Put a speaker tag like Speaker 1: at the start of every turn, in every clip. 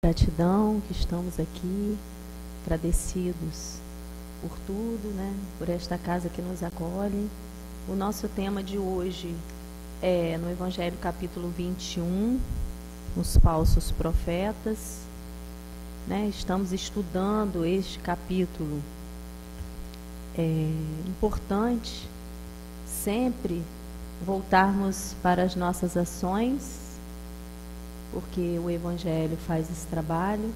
Speaker 1: Gratidão que estamos aqui, agradecidos por tudo, né? Por esta casa que nos acolhe. O nosso tema de hoje é no Evangelho capítulo 21, os falsos profetas, né? Estamos estudando este capítulo. É importante sempre voltarmos para as nossas ações, porque o Evangelho faz esse trabalho,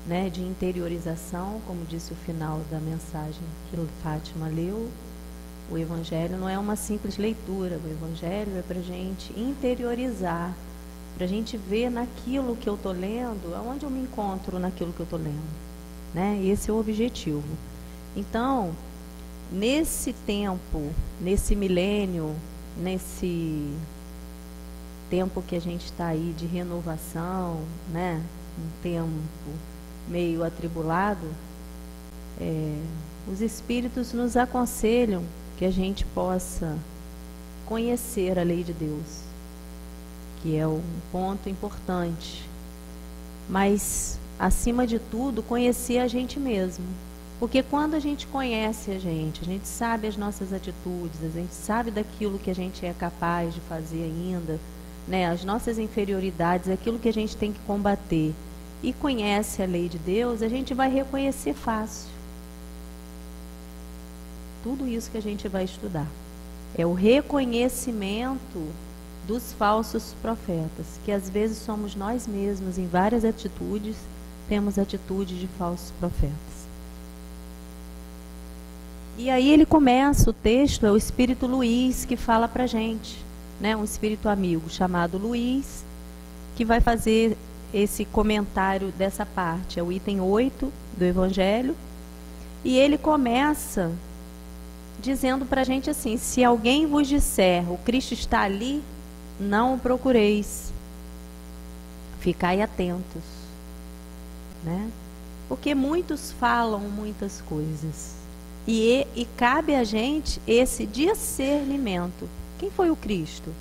Speaker 1: né, de interiorização, como disse o final da mensagem que Fátima leu. O Evangelho não é uma simples leitura, o Evangelho é para a gente interiorizar, para a gente ver naquilo que eu estou lendo, aonde eu me encontro naquilo que eu estou lendo, né? Esse é o objetivo. Então, nesse tempo, nesse milênio, nesse tempo que a gente está aí de renovação, né? Um tempo meio atribulado, os Espíritos nos aconselham que a gente possa conhecer a lei de Deus, que é um ponto importante, mas, acima de tudo, conhecer a gente mesmo, porque quando a gente conhece a gente sabe as nossas atitudes, a gente sabe daquilo que a gente é capaz de fazer ainda, né, as nossas inferioridades, aquilo que a gente tem que combater, e conhece a lei de Deus, a gente vai reconhecer fácil tudo isso que a gente vai estudar. É o reconhecimento dos falsos profetas, que às vezes somos nós mesmos, em várias atitudes, temos atitudes de falsos profetas. E aí ele começa o texto, é o Espírito Luiz que fala pra gente, né, um espírito amigo chamado Luiz, que vai fazer esse comentário dessa parte. É o item 8 do Evangelho. E ele começa dizendo para a gente assim: se alguém vos disser, o Cristo está ali, não o procureis. Ficai atentos, né? Porque muitos falam muitas coisas. E cabe a gente esse discernimento. Quem foi o Cristo?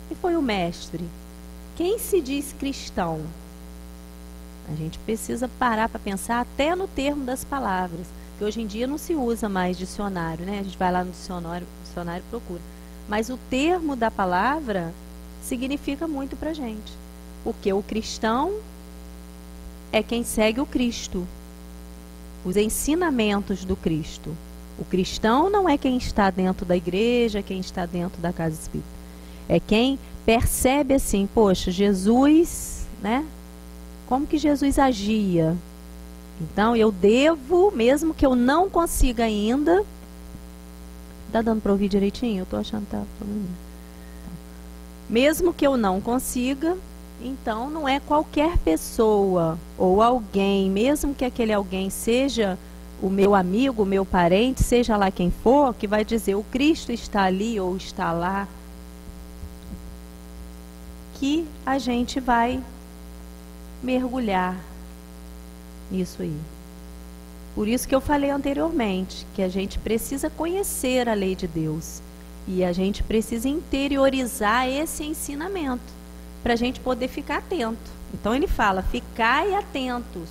Speaker 1: Quem foi o Mestre? Quem se diz cristão? A gente precisa parar para pensar até no termo das palavras, que hoje em dia não se usa mais dicionário, né? A gente vai lá no dicionário e procura. Mas o termo da palavra significa muito para a gente, porque o cristão é quem segue o Cristo, os ensinamentos do Cristo. O cristão não é quem está dentro da igreja, quem está dentro da casa espírita. É quem percebe assim, poxa, Jesus, né? Como que Jesus agia? Então, eu devo, mesmo que eu não consiga ainda... Está dando para ouvir direitinho? Eu estou achando que está... Mesmo que eu não consiga, então não é qualquer pessoa ou alguém, mesmo que aquele alguém seja o meu amigo, o meu parente, seja lá quem for, que vai dizer o Cristo está ali ou está lá, que a gente vai mergulhar nisso aí. Por isso que eu falei anteriormente, que a gente precisa conhecer a lei de Deus e a gente precisa interiorizar esse ensinamento para a gente poder ficar atento. Então ele fala, ficai atentos,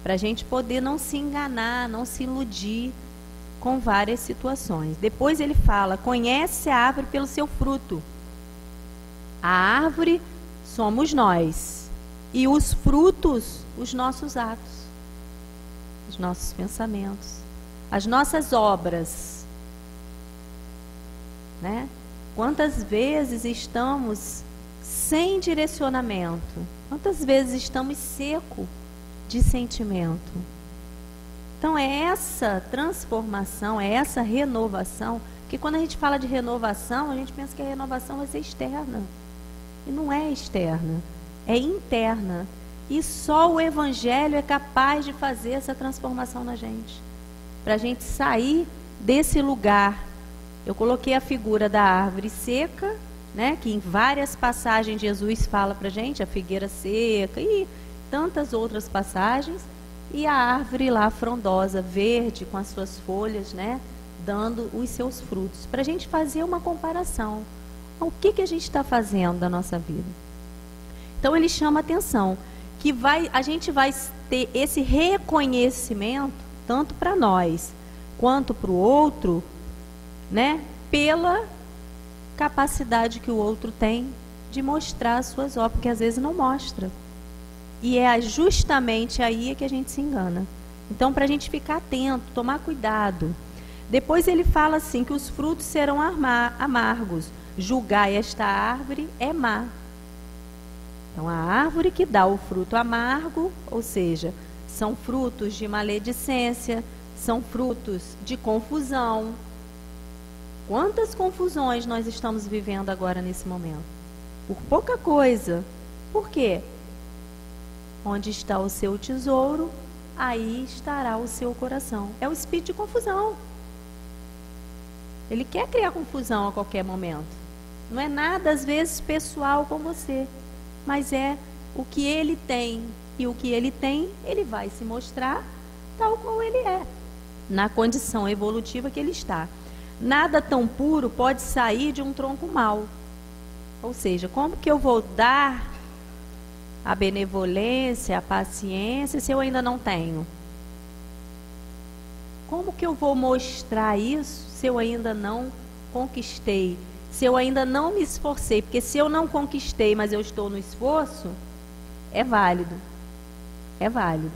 Speaker 1: para a gente poder não se enganar, não se iludir com várias situações. Depois ele fala, conhece a árvore pelo seu fruto. A árvore somos nós, e os frutos, os nossos atos, os nossos pensamentos, as nossas obras, né? Quantas vezes estamos sem direcionamento? Quantas vezes estamos secos de sentimento? Então é essa transformação, é essa renovação, que quando a gente fala de renovação, a gente pensa que a renovação vai ser externa. E não é externa, é interna. E só o Evangelho é capaz de fazer essa transformação na gente. Para a gente sair desse lugar. Eu coloquei a figura da árvore seca, né, que em várias passagens Jesus fala para a gente, a figueira seca e tantas outras passagens, e a árvore lá frondosa, verde, com as suas folhas, né, dando os seus frutos. Para a gente fazer uma comparação. O que a gente está fazendo da nossa vida? Então ele chama atenção que a gente vai ter esse reconhecimento, tanto para nós, quanto para o outro, né? Pela capacidade que o outro tem de mostrar as suas obras, porque às vezes não mostra. E é justamente aí que a gente se engana. Então, para a gente ficar atento, tomar cuidado. Depois ele fala assim, que os frutos serão amargos. Julgai esta árvore é má. Então, a árvore que dá o fruto amargo, ou seja, são frutos de maledicência, são frutos de confusão. Quantas confusões nós estamos vivendo agora nesse momento? Por pouca coisa. Por quê? Onde está o seu tesouro, aí estará o seu coração. É o espírito de confusão. Ele quer criar confusão a qualquer momento. Não é nada, às vezes, pessoal com você, mas é o que ele tem. E o que ele tem, ele vai se mostrar tal qual ele é, na condição evolutiva que ele está. Nada tão puro pode sair de um tronco mau. Ou seja, como que eu vou dar a benevolência, a paciência, se eu ainda não tenho? Como que eu vou mostrar isso se eu ainda não conquistei? Se eu ainda não me esforcei? Porque se eu não conquistei, mas eu estou no esforço, é válido. É válido.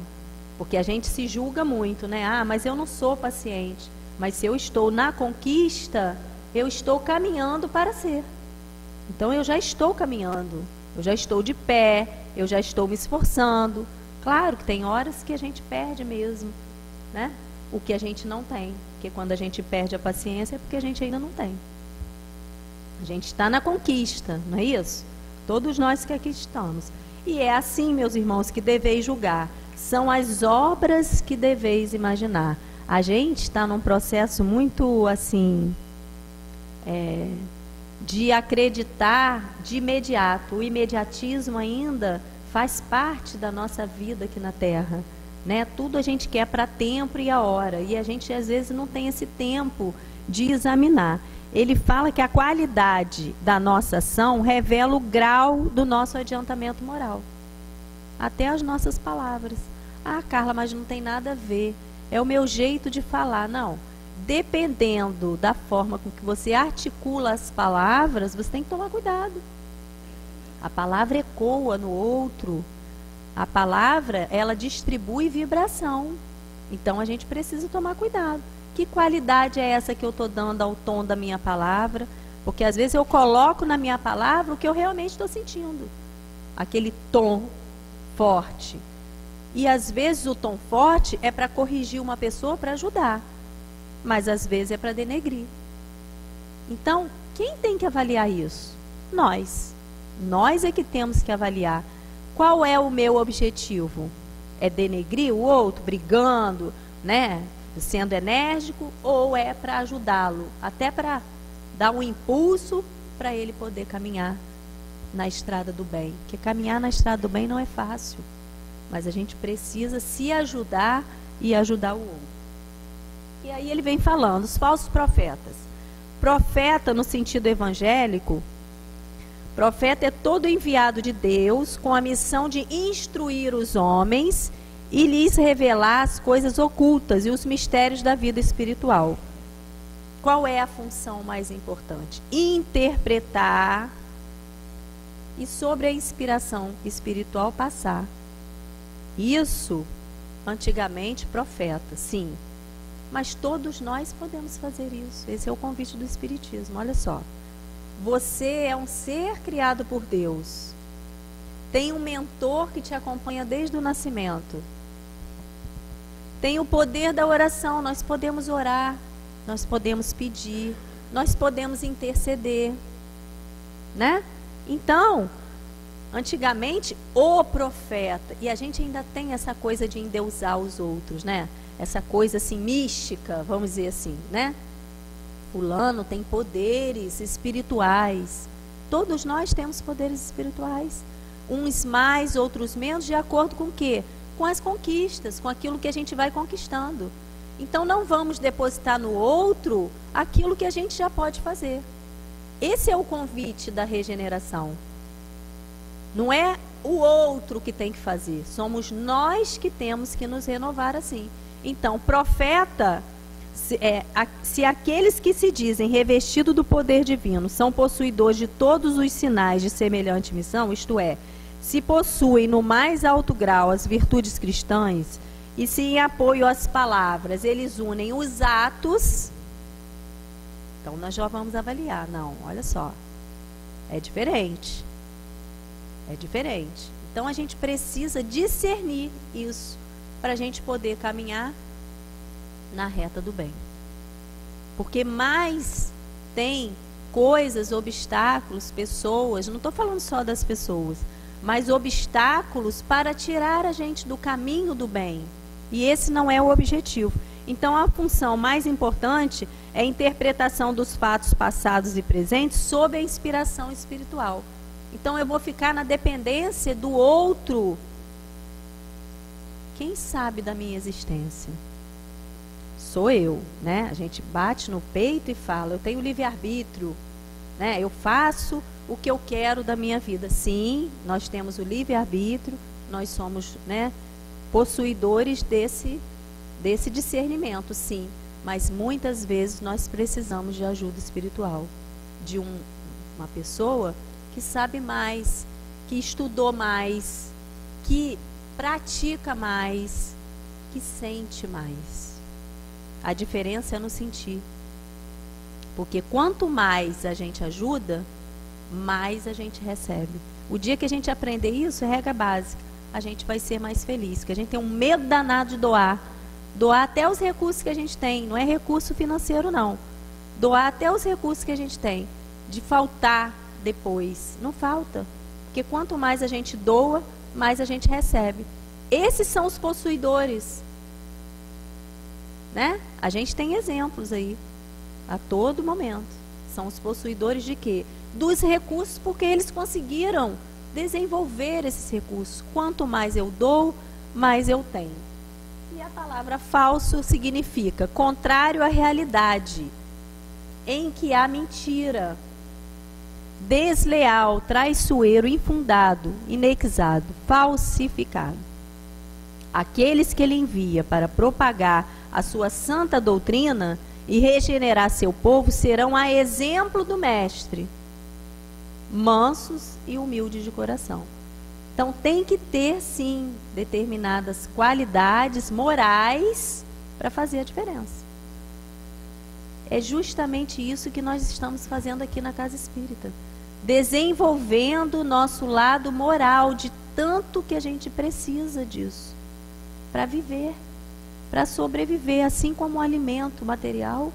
Speaker 1: Porque a gente se julga muito, né? Ah, mas eu não sou paciente. Mas se eu estou na conquista, eu estou caminhando para ser. Então eu já estou caminhando. Eu já estou de pé, eu já estou me esforçando. Claro que tem horas que a gente perde mesmo, né? O que a gente não tem. Porque quando a gente perde a paciência é porque a gente ainda não tem. A gente está na conquista, não é isso? Todos nós que aqui estamos. E é assim, meus irmãos, que deveis julgar. São as obras que deveis imaginar. A gente está num processo muito, assim, de acreditar de imediato. O imediatismo ainda faz parte da nossa vida aqui na Terra, né? Tudo a gente quer para tempo e a hora. E a gente, às vezes, não tem esse tempo de examinar. Ele fala que a qualidade da nossa ação revela o grau do nosso adiantamento moral. Até as nossas palavras. Ah, Carla, mas não tem nada a ver. É o meu jeito de falar. Não. Dependendo da forma com que você articula as palavras, você tem que tomar cuidado. A palavra ecoa no outro. A palavra, ela distribui vibração. Então, a gente precisa tomar cuidado. Que qualidade é essa que eu estou dando ao tom da minha palavra? Porque, às vezes, eu coloco na minha palavra o que eu realmente estou sentindo. Aquele tom forte. E, às vezes, o tom forte é para corrigir uma pessoa, para ajudar. Mas, às vezes, é para denegrir. Então, quem tem que avaliar isso? Nós. Nós é que temos que avaliar. Qual é o meu objetivo? É denegrir o outro, brigando, né? Sendo enérgico, ou é para ajudá-lo? Até para dar um impulso para ele poder caminhar na estrada do bem. Porque caminhar na estrada do bem não é fácil. Mas a gente precisa se ajudar e ajudar o outro. E aí ele vem falando, os falsos profetas. Profeta, no sentido evangélico, profeta é todo enviado de Deus com a missão de instruir os homens e lhes revelar as coisas ocultas e os mistérios da vida espiritual. Qual é a função mais importante? Interpretar e sobre a inspiração espiritual passar. Isso, antigamente, profeta, sim. Mas todos nós podemos fazer isso. Esse é o convite do Espiritismo. Olha só. Você é um ser criado por Deus. Tem um mentor que te acompanha desde o nascimento. Tem o poder da oração. Nós podemos orar, nós podemos pedir, nós podemos interceder, né? Então, antigamente, o profeta, e a gente ainda tem essa coisa de endeusar os outros, né? Essa coisa assim mística, vamos dizer assim, né? Fulano tem poderes espirituais. Todos nós temos poderes espirituais. Uns mais, outros menos, de acordo com o quê? Com as conquistas, com aquilo que a gente vai conquistando. Então não vamos depositar no outro aquilo que a gente já pode fazer. Esse é o convite da regeneração. Não é o outro que tem que fazer. Somos nós que temos que nos renovar assim. Então, profeta, se aqueles que se dizem revestidos do poder divino são possuidores de todos os sinais de semelhante missão, isto é, se possuem no mais alto grau as virtudes cristãs, e se em apoio às palavras eles unem os atos, então nós já vamos avaliar. Não, olha só, é diferente. É diferente. Então a gente precisa discernir isso para a gente poder caminhar na reta do bem. Porque mais tem coisas, obstáculos, pessoas, não estou falando só das pessoas, mas obstáculos para tirar a gente do caminho do bem. E esse não é o objetivo. Então a função mais importante é a interpretação dos fatos passados e presentes sob a inspiração espiritual. Então eu vou ficar na dependência do outro. Quem sabe da minha existência? Sou eu, né? A gente bate no peito e fala, eu tenho livre-arbítrio, né? Eu faço o que eu quero da minha vida. Sim, nós temos o livre-arbítrio, nós somos, né, possuidores desse discernimento, sim. Mas muitas vezes nós precisamos de ajuda espiritual, de uma pessoa que sabe mais, que estudou mais, que pratica mais, que sente mais. A diferença é no sentir. Porque quanto mais a gente ajuda, mais a gente recebe. O dia que a gente aprender isso, é regra básica, a gente vai ser mais feliz. Porque a gente tem um medo danado de doar. Doar até os recursos que a gente tem. Não é recurso financeiro, não. Doar até os recursos que a gente tem. De faltar depois. Não falta. Porque quanto mais a gente doa, mais a gente recebe. Esses são os possuidores. Né? A gente tem exemplos aí. A todo momento. São os possuidores de quê? Dos recursos, porque eles conseguiram desenvolver esses recursos. Quanto mais eu dou, mais eu tenho. E a palavra falso significa contrário à realidade, em que há mentira, desleal, traiçoeiro, infundado, inexato, falsificado. Aqueles que ele envia para propagar a sua santa doutrina e regenerar seu povo serão a exemplo do mestre, mansos e humildes de coração. Então tem que ter, sim, determinadas qualidades morais para fazer a diferença. É justamente isso que nós estamos fazendo aqui na Casa Espírita. Desenvolvendo o nosso lado moral, de tanto que a gente precisa disso. Para viver, para sobreviver, assim como o alimento material,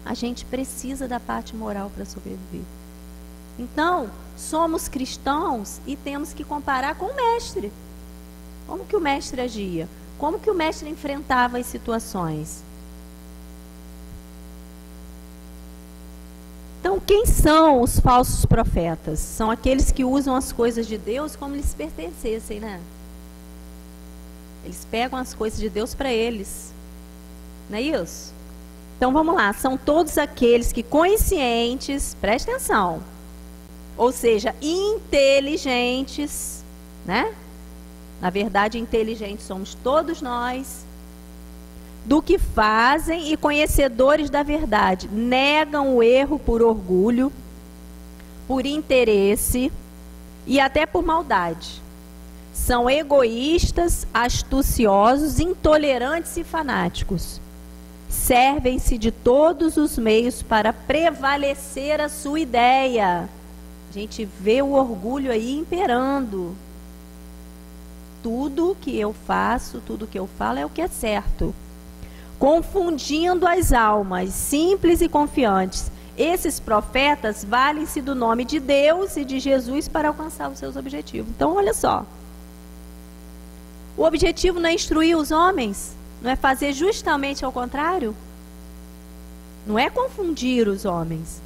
Speaker 1: a gente precisa da parte moral para sobreviver. Então, somos cristãos e temos que comparar com o mestre. Como que o mestre agia? Como que o mestre enfrentava as situações? Então, quem são os falsos profetas? São aqueles que usam as coisas de Deus como lhes pertencessem, né? Eles pegam as coisas de Deus para eles. Não é isso? Então, vamos lá. São todos aqueles que conscientes, presta atenção, ou seja, inteligentes, né? Na verdade, inteligentes somos todos nós, do que fazem e conhecedores da verdade, negam o erro por orgulho, por interesse e até por maldade. São egoístas, astuciosos, intolerantes e fanáticos. Servem-se de todos os meios para prevalecer a sua ideia. A gente vê o orgulho aí imperando. Tudo que eu faço, tudo que eu falo é o que é certo. Confundindo as almas simples e confiantes. Esses profetas valem-se do nome de Deus e de Jesus para alcançar os seus objetivos. Então, olha só. O objetivo não é instruir os homens, não é fazer justamente ao contrário. Não é confundir os homens,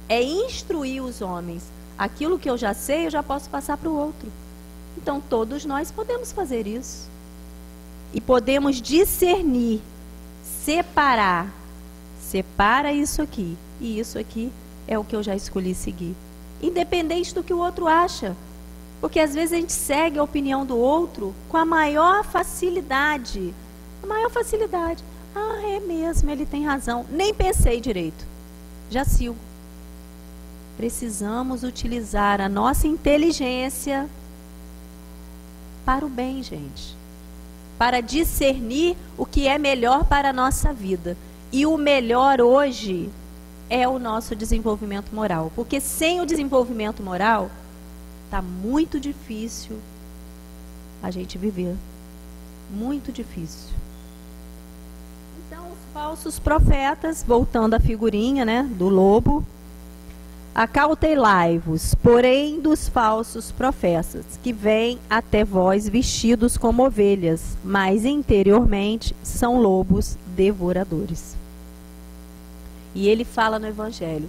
Speaker 1: é instruir os homens. Aquilo que eu já sei, eu já posso passar para o outro. Então, todos nós podemos fazer isso. E podemos discernir, separar. Separa isso aqui. E isso aqui é o que eu já escolhi seguir. Independente do que o outro acha. Porque às vezes a gente segue a opinião do outro com a maior facilidade. A maior facilidade. Ah, é mesmo, ele tem razão. Nem pensei direito. Já sigo. Precisamos utilizar a nossa inteligência para o bem, gente. Para discernir o que é melhor para a nossa vida. E o melhor hoje é o nosso desenvolvimento moral. Porque sem o desenvolvimento moral, está muito difícil a gente viver. Muito difícil. Então, os falsos profetas, voltando à figurinha, né, do lobo. Acautelai-vos, porém, dos falsos profetas, que vêm até vós vestidos como ovelhas, mas interiormente são lobos devoradores. E ele fala no Evangelho: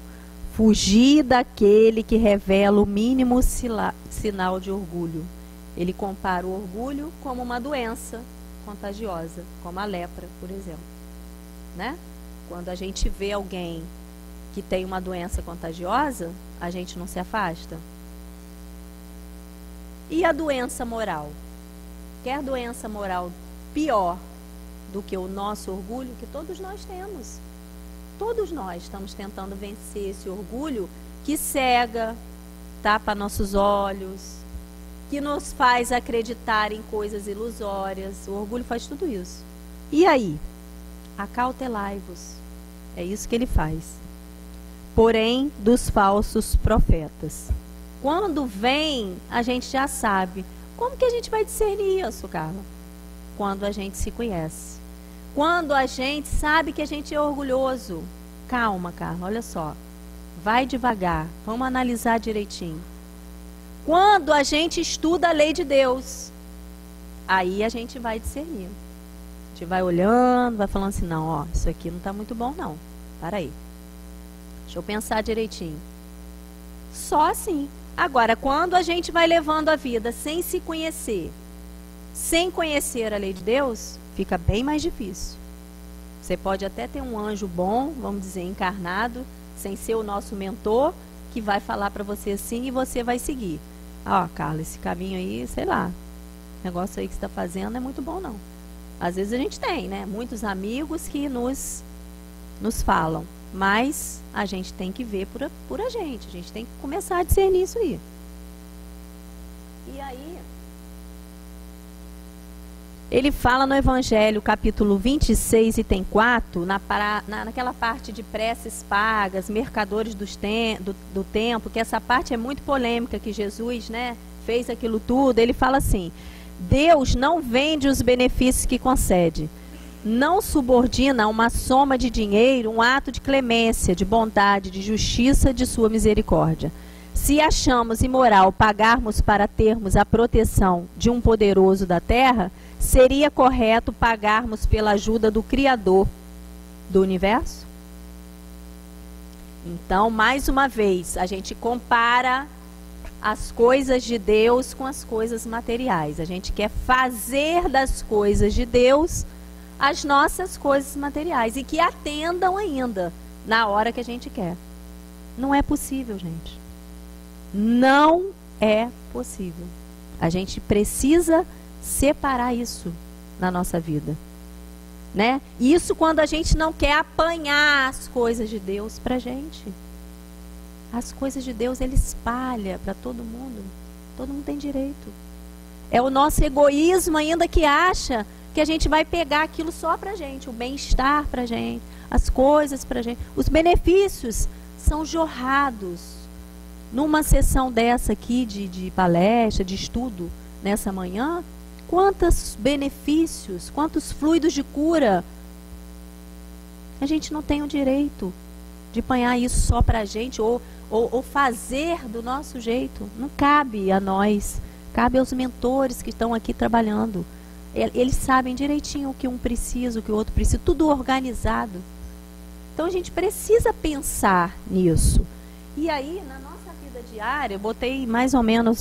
Speaker 1: fugi daquele que revela o mínimo sinal de orgulho. Ele compara o orgulho como uma doença contagiosa, como a lepra, por exemplo. Né? Quando a gente vê alguém que tem uma doença contagiosa, a gente não se afasta. E a doença moral? Quer doença moral pior do que o nosso orgulho, que todos nós temos? Todos nós estamos tentando vencer esse orgulho que cega, tapa nossos olhos, que nos faz acreditar em coisas ilusórias. O orgulho faz tudo isso. E aí? Acautelai-vos. É isso que ele faz. Porém, dos falsos profetas. Quando vem, a gente já sabe. Como que a gente vai discernir isso, Carla? Quando a gente se conhece. Quando a gente sabe que a gente é orgulhoso. Calma, Carla, olha só. Vai devagar, vamos analisar direitinho. Quando a gente estuda a lei de Deus, aí a gente vai discernir. A gente vai olhando, vai falando assim, não, ó, isso aqui não está muito bom não. Para aí. Deixa eu pensar direitinho. Só assim. Agora, quando a gente vai levando a vida sem se conhecer, sem conhecer a lei de Deus, fica bem mais difícil. Você pode até ter um anjo bom, vamos dizer, encarnado, sem ser o nosso mentor, que vai falar para você assim e você vai seguir. Ó, Carla, esse caminho aí, sei lá, o negócio aí que você está fazendo não é muito bom, não. Às vezes a gente tem, né? Muitos amigos que nos falam. Mas a gente tem que ver por a gente tem que começar a discernir isso aí. E aí, ele fala no Evangelho, capítulo 26, item 4, naquela parte de preces pagas, mercadores do tempo, que essa parte é muito polêmica, que Jesus, né, fez aquilo tudo. Ele fala assim: Deus não vende os benefícios que concede. Não subordina a uma soma de dinheiro um ato de clemência, de bondade, de justiça, de sua misericórdia. Se achamos imoral pagarmos para termos a proteção de um poderoso da terra, seria correto pagarmos pela ajuda do Criador do universo? Então, mais uma vez, a gente compara as coisas de Deus com as coisas materiais. A gente quer fazer das coisas de Deus as nossas coisas materiais e que atendam ainda na hora que a gente quer. Não é possível, gente. Não é possível. A gente precisa separar isso na nossa vida, né? Isso quando a gente não quer apanhar as coisas de Deus pra gente. As coisas de Deus Ele espalha para todo mundo. Todo mundo tem direito. É o nosso egoísmo ainda que acha que a gente vai pegar aquilo só pra gente, o bem-estar pra gente, as coisas pra gente. Os benefícios são jorrados. Numa sessão dessa aqui de palestra, de estudo, nessa manhã, quantos benefícios, quantos fluidos de cura. A gente não tem o direito de apanhar isso só pra gente ou fazer do nosso jeito. Não cabe a nós, cabe aos mentores que estão aqui trabalhando. Eles sabem direitinho o que um precisa, o que o outro precisa, tudo organizado. Então a gente precisa pensar nisso. E aí, na nossa vida diária, eu botei mais ou menos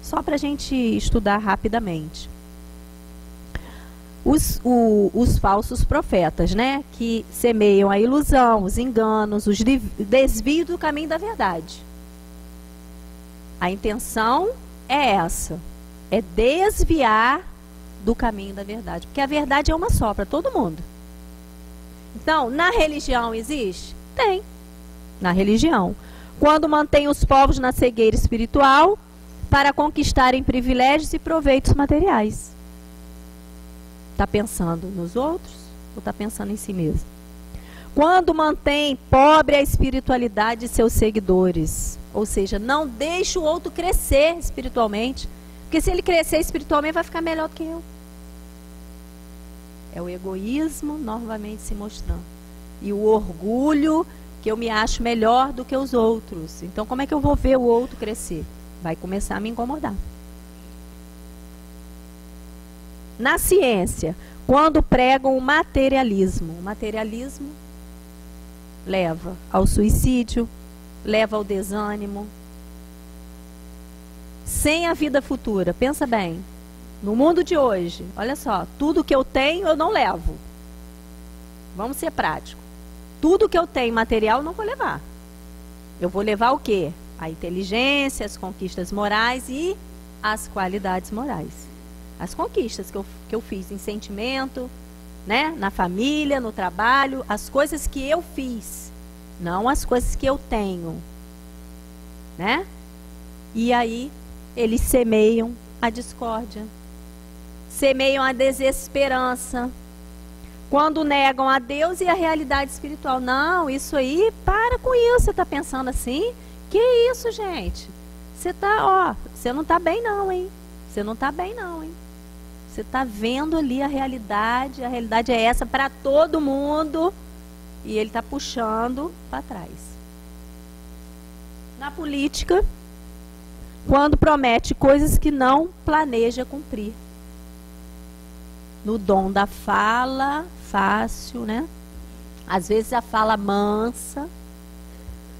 Speaker 1: só para a gente estudar rapidamente. Os falsos profetas, né? Que semeiam a ilusão, os enganos, os desvios do caminho da verdade. A intenção é essa. É desviar do caminho da verdade. Porque a verdade é uma só para todo mundo. Então, na religião existe? Tem. Na religião. Quando mantém os povos na cegueira espiritual para conquistarem privilégios e proveitos materiais. Está pensando nos outros ou está pensando em si mesmo? Quando mantém pobre a espiritualidade de seus seguidores. Ou seja, não deixa o outro crescer espiritualmente. Porque se ele crescer espiritualmente, vai ficar melhor do que eu. É o egoísmo novamente se mostrando. E o orgulho, que eu me acho melhor do que os outros. Então, como é que eu vou ver o outro crescer? Vai começar a me incomodar. Na ciência, quando pregam o materialismo leva ao suicídio, leva ao desânimo. Sem a vida futura, pensa bem, no mundo de hoje, olha só, tudo que eu tenho eu não levo. Vamos ser práticos. Tudo que eu tenho material eu não vou levar. Eu vou levar o quê? A inteligência, as conquistas morais e as qualidades morais. As conquistas que eu fiz em sentimento, né? Na família, no trabalho, as coisas que eu fiz, não as coisas que eu tenho, né? E aí eles semeiam a discórdia, semeiam a desesperança, quando negam a Deus e a realidade espiritual. Não, isso aí, para com isso, você está pensando assim? Que isso, gente? Você tá, você não está bem não, hein? Você não está bem não, hein? Você está vendo ali a realidade é essa para todo mundo, e ele está puxando para trás. Na política, quando promete coisas que não planeja cumprir. No dom da fala fácil, né? Às vezes a fala mansa,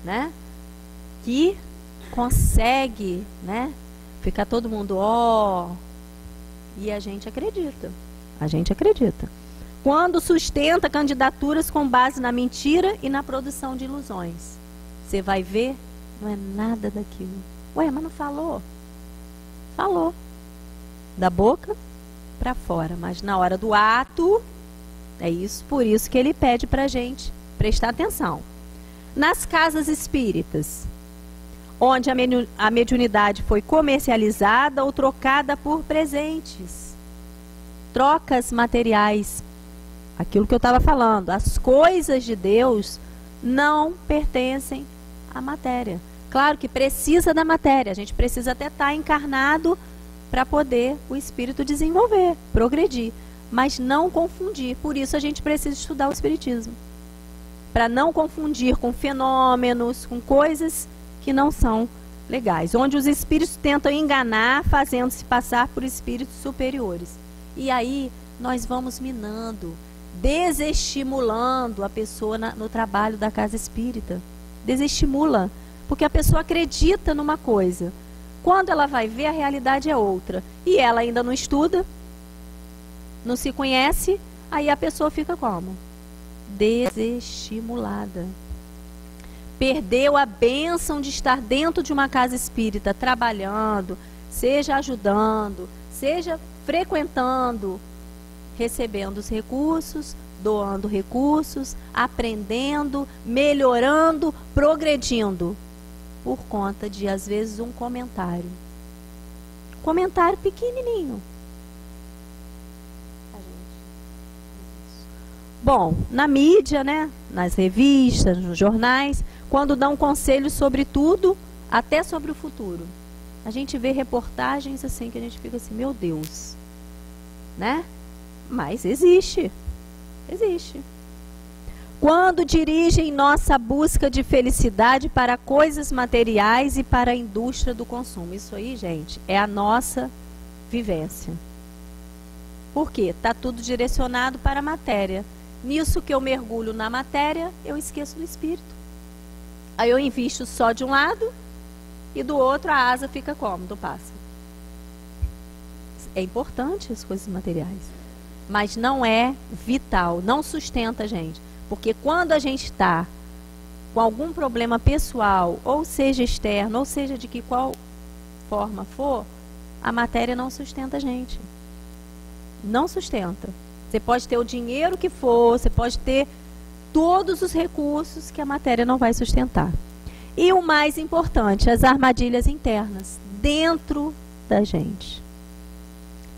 Speaker 1: né? Que consegue, né? Ficar todo mundo, e a gente acredita. A gente acredita. Quando sustenta candidaturas com base na mentira e na produção de ilusões. Você vai ver, não é nada daquilo. Ué, mas não falou? Falou. Da boca para fora. Mas na hora do ato, é isso, por isso que ele pede para a gente prestar atenção. Nas casas espíritas, onde a mediunidade foi comercializada ou trocada por presentes. Trocas materiais. Aquilo que eu estava falando. As coisas de Deus não pertencem à matéria. Claro que precisa da matéria. A gente precisa até estar encarnado para poder o espírito desenvolver, progredir. Mas não confundir. Por isso a gente precisa estudar o espiritismo. Para não confundir com fenômenos, com coisas que não são legais. Onde os espíritos tentam enganar, fazendo-se passar por espíritos superiores. E aí nós vamos minando, desestimulando a pessoa no trabalho da casa espírita. Desestimula. Porque a pessoa acredita numa coisa. Quando ela vai ver, a realidade é outra. E ela ainda não estuda, não se conhece, aí a pessoa fica como? Desestimulada. Perdeu a bênção de estar dentro de uma casa espírita, trabalhando, seja ajudando, seja frequentando, recebendo os recursos, doando recursos, aprendendo, melhorando, progredindo. Por conta de, às vezes, um comentário. Comentário pequenininho. Bom, na mídia, né, nas revistas, nos jornais, quando dão conselhos sobre tudo, até sobre o futuro. A gente vê reportagens assim que a gente fica assim, meu Deus, né? Mas existe. Existe. Quando dirigem nossa busca de felicidade para coisas materiais e para a indústria do consumo. Isso aí, gente, é a nossa vivência. Por quê? Está tudo direcionado para a matéria. Nisso que eu mergulho na matéria, eu esqueço do espírito. Aí eu invisto só de um lado e do outro a asa fica como? Do pássaro. É importante as coisas materiais, mas não é vital, não sustenta a gente. Porque quando a gente está com algum problema pessoal, ou seja externo, ou seja de que qual forma for, a matéria não sustenta a gente. Não sustenta. Você pode ter o dinheiro que for, você pode ter todos os recursos que a matéria não vai sustentar. E o mais importante, as armadilhas internas, dentro da gente.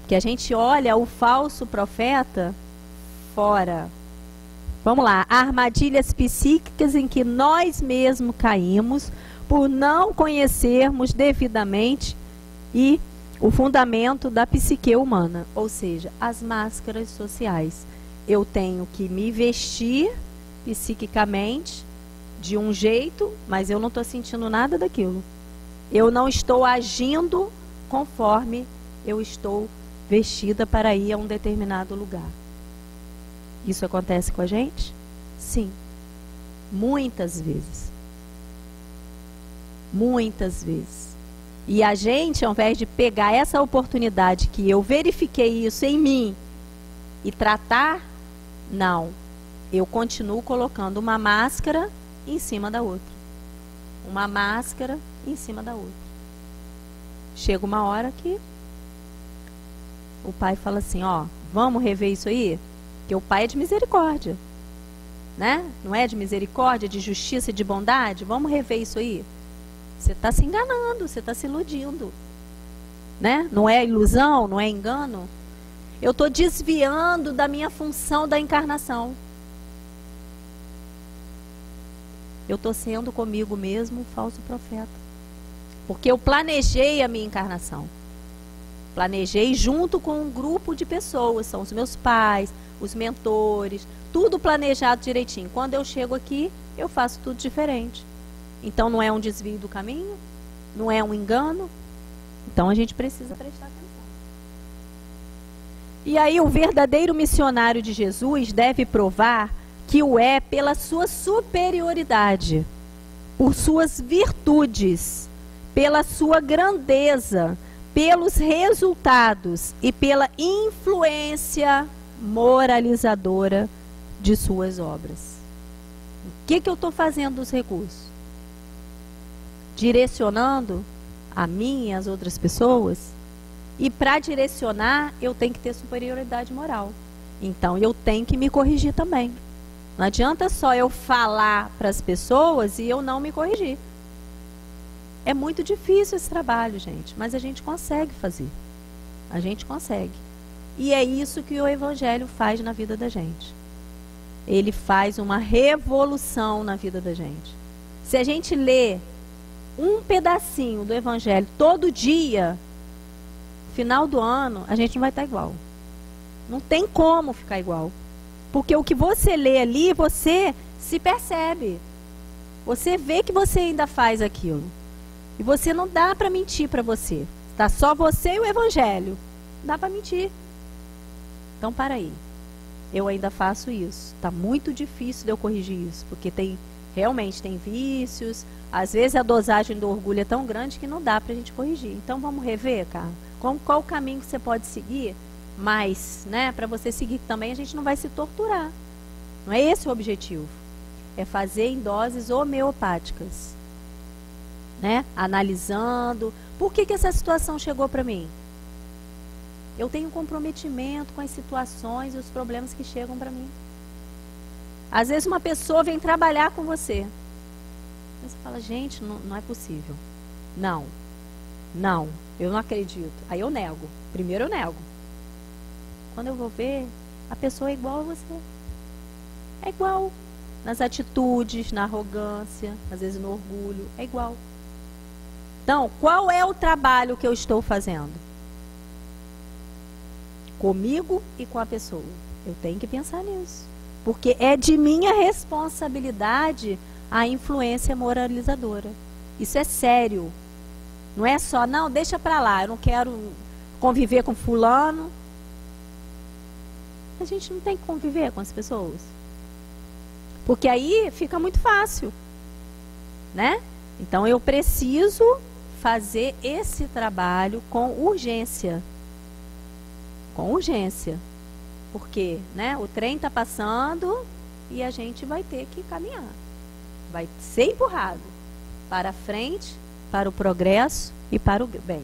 Speaker 1: Que a gente olha o falso profeta fora. Vamos lá, armadilhas psíquicas em que nós mesmos caímos por não conhecermos devidamente e o fundamento da psique humana, ou seja, as máscaras sociais. Eu tenho que me vestir psiquicamente de um jeito, mas eu não estou sentindo nada daquilo. Eu não estou agindo conforme eu estou vestida para ir a um determinado lugar. Isso acontece com a gente? Sim. Muitas vezes. Muitas vezes. E a gente, ao invés de pegar essa oportunidade que eu verifiquei isso em mim e tratar, não. Eu continuo colocando uma máscara em cima da outra. Uma máscara em cima da outra. Chega uma hora que o pai fala assim, ó, vamos rever isso aí? Porque o pai é de misericórdia, né? Não é de misericórdia, de justiça e de bondade? Vamos rever isso aí? Você está se enganando, você está se iludindo, né? Não é ilusão, não é engano. Eu estou desviando da minha função da encarnação. Eu estou sendo comigo mesmo um falso profeta. Porque eu planejei a minha encarnação. Planejei junto com um grupo de pessoas, são os meus pais, os mentores, tudo planejado direitinho. Quando eu chego aqui, eu faço tudo diferente. Então não é um desvio do caminho, não é um engano. Então a gente precisa prestar atenção. E aí o verdadeiro missionário de Jesus deve provar que o é pela sua superioridade, por suas virtudes, pela sua grandeza, pelos resultados e pela influência moralizadora de suas obras. O que eu estou fazendo dos recursos? Direcionando a mim e as outras pessoas? E para direcionar, eu tenho que ter superioridade moral. Então, eu tenho que me corrigir também. Não adianta só eu falar para as pessoas e eu não me corrigir. É muito difícil esse trabalho, gente, mas a gente consegue fazer. A gente consegue. E é isso que o Evangelho faz na vida da gente. Ele faz uma revolução na vida da gente. Se a gente lê um pedacinho do Evangelho todo dia, final do ano, a gente não vai estar igual. Não tem como ficar igual. Porque o que você lê ali, você se percebe. Você vê que você ainda faz aquilo. E você não dá para mentir para você. Está só você e o Evangelho. Não dá para mentir. Então, para aí. Eu ainda faço isso. Está muito difícil de eu corrigir isso. Porque realmente tem vícios. Às vezes a dosagem do orgulho é tão grande que não dá para a gente corrigir. Então, vamos rever, cara. Qual o caminho que você pode seguir? Mas, né, para você seguir também, a gente não vai se torturar. Não é esse o objetivo. É fazer em doses homeopáticas. Né? Analisando. Por que essa situação chegou para mim? Eu tenho comprometimento com as situações e os problemas que chegam para mim. Às vezes uma pessoa vem trabalhar com você. Você fala, gente, não é possível. Não, eu não acredito. Aí eu nego. Primeiro eu nego. Quando eu vou ver, a pessoa é igual a você. É igual. Nas atitudes, na arrogância, às vezes no orgulho. É igual. Então, qual é o trabalho que eu estou fazendo? Comigo e com a pessoa. Eu tenho que pensar nisso. Porque é de minha responsabilidade a influência moralizadora. Isso é sério. Não é só, não, deixa pra lá, eu não quero conviver com fulano. A gente não tem que conviver com as pessoas. Porque aí fica muito fácil. Né? Então eu preciso fazer esse trabalho com urgência. Com urgência. Porque, né, o trem está passando e a gente vai ter que caminhar. Vai ser empurrado para frente, para o progresso e para o bem.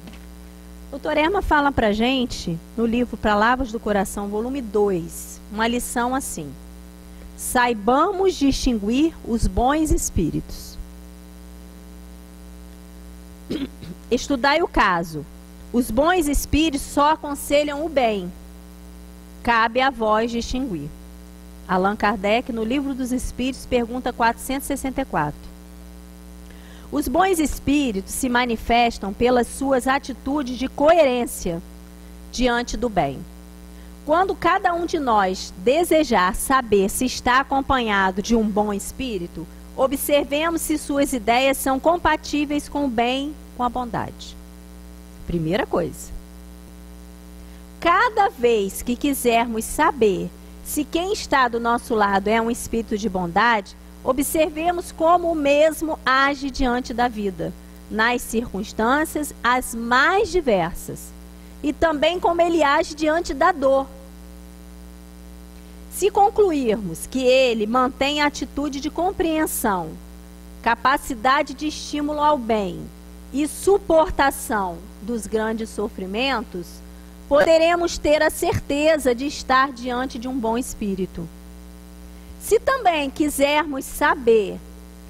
Speaker 1: O Dr. Erma fala pra gente, no livro Palavras do Coração, volume 2, uma lição assim: saibamos distinguir os bons espíritos. Estudai o caso. Os bons espíritos só aconselham o bem. Cabe a vós distinguir. Allan Kardec, no Livro dos Espíritos, pergunta 464. Os bons espíritos se manifestam pelas suas atitudes de coerência diante do bem. Quando cada um de nós desejar saber se está acompanhado de um bom espírito, observemos se suas ideias são compatíveis com o bem, com a bondade. Primeira coisa. Cada vez que quisermos saber se quem está do nosso lado é um espírito de bondade, observemos como o mesmo age diante da vida, nas circunstâncias as mais diversas, e também como ele age diante da dor. Se concluirmos que ele mantém atitude de compreensão, capacidade de estímulo ao bem e suportação dos grandes sofrimentos, poderemos ter a certeza de estar diante de um bom espírito. Se também quisermos saber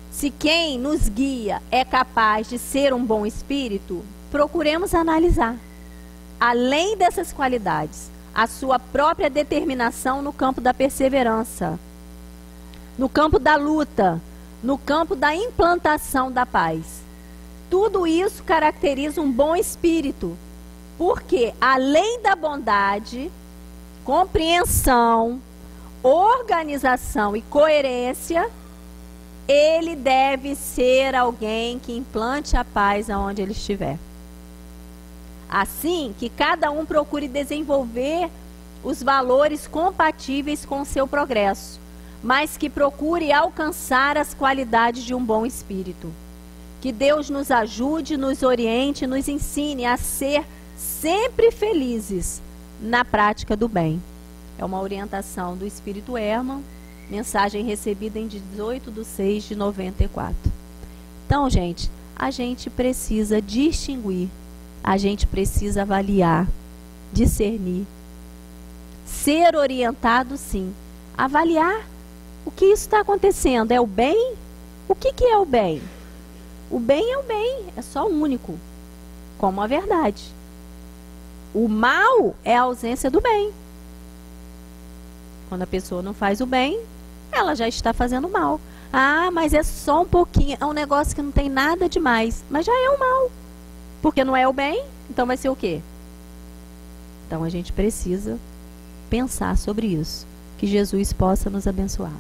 Speaker 1: se quem nos guia é capaz de ser um bom espírito, procuremos analisar, além dessas qualidades, a sua própria determinação no campo da perseverança, no campo da luta, no campo da implantação da paz. Tudo isso caracteriza um bom espírito, porque além da bondade, compreensão, organização e coerência, ele deve ser alguém que implante a paz aonde ele estiver. Assim que cada um procure desenvolver os valores compatíveis com o seu progresso, mas que procure alcançar as qualidades de um bom espírito. Que Deus nos ajude, nos oriente, nos ensine a ser sempre felizes na prática do bem. É uma orientação do Espírito Erma, mensagem recebida em 18/6/94. Então, gente, a gente precisa distinguir, a gente precisa avaliar, discernir, ser orientado, sim. Avaliar o que isso está acontecendo. É o bem? O que é o bem? O bem é o bem, é só único, como a verdade. O mal é a ausência do bem. Quando a pessoa não faz o bem, ela já está fazendo mal. Ah, mas é só um pouquinho, é um negócio que não tem nada demais, mas já é o mal. Porque não é o bem, então vai ser o quê? Então a gente precisa pensar sobre isso. Que Jesus possa nos abençoar.